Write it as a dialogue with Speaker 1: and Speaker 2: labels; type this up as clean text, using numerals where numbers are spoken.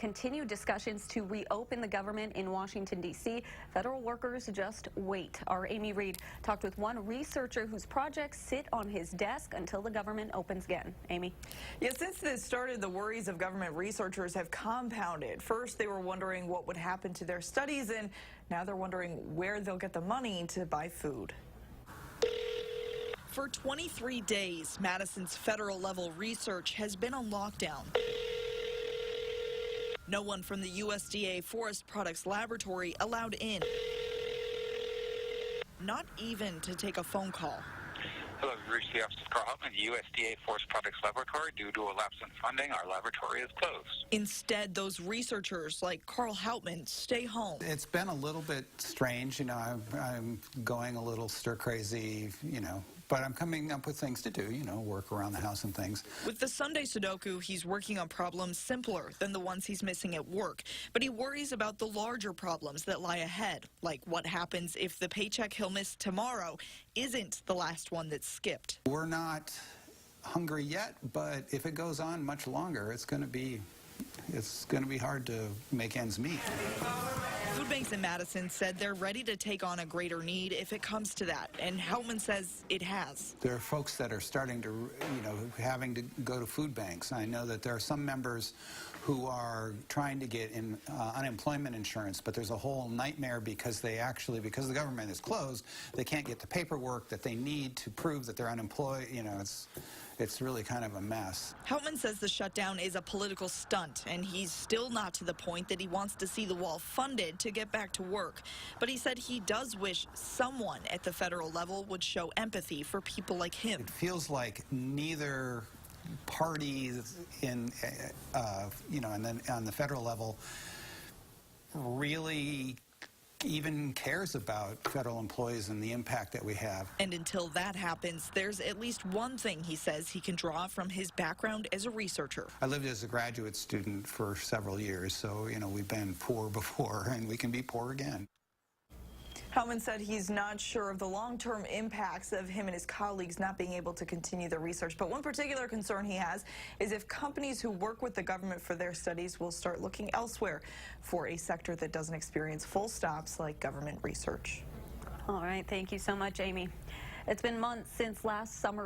Speaker 1: continue discussions to reopen the government in Washington, D.C. Federal workers just wait. Our Amy Reed talked with one researcher whose projects sit on his desk until the government opens again. Amy?
Speaker 2: Yeah, since this started, the worries of government researchers have compounded. First, they were wondering what would happen to their studies, and now they're wondering where they'll get the money to buy food. For 23 days, Madison's federal-level research has been on lockdown. No one from the USDA Forest Products Laboratory allowed in. Not even to take a phone call.
Speaker 3: Hello, you've reached the office of Carl Houtman, USDA Forest Products Laboratory. Due to a lapse in funding, our laboratory is closed.
Speaker 2: Instead, those researchers like Carl Houtman stay home.
Speaker 4: It's been a little bit strange, I'm going a little stir crazy, but I'm coming up with things to do, work around the house and things.
Speaker 2: With the Sunday Sudoku, he's working on problems simpler than the ones he's missing at work. But he worries about the larger problems that lie ahead, like what happens if the paycheck he'll miss tomorrow isn't the last one that's skipped.
Speaker 4: We're not hungry yet, but if it goes on much longer, it's going to be hard to make ends meet.
Speaker 2: Food banks in Madison said they're ready to take on a greater need if it comes to that, and Houtman says it has.
Speaker 4: There are folks that are starting to, having to go to food banks. I know that there are some members who are trying to get in unemployment insurance, but there's a whole nightmare because because the government is closed, they can't get the paperwork that they need to prove that they're unemployed. It's really kind of a mess.
Speaker 2: Houtman says the shutdown is a political stunt, and he's still not to the point that he wants to see the wall funded to get back to work. But he said he does wish someone at the federal level would show empathy for people like him.
Speaker 4: It feels like neither party and then on the federal level really even cares about federal employees and the impact that we have.
Speaker 2: And until that happens, there's at least one thing he says he can draw from his background as a researcher.
Speaker 4: I lived as a graduate student for several years, so, we've been poor before, and we can be poor again.
Speaker 2: Houtman said he's not sure of the long-term impacts of him and his colleagues not being able to continue their research. But one particular concern he has is if companies who work with the government for their studies will start looking elsewhere for a sector that doesn't experience full stops like government research.
Speaker 1: All right. Thank you so much, Amy. It's been months since last summer.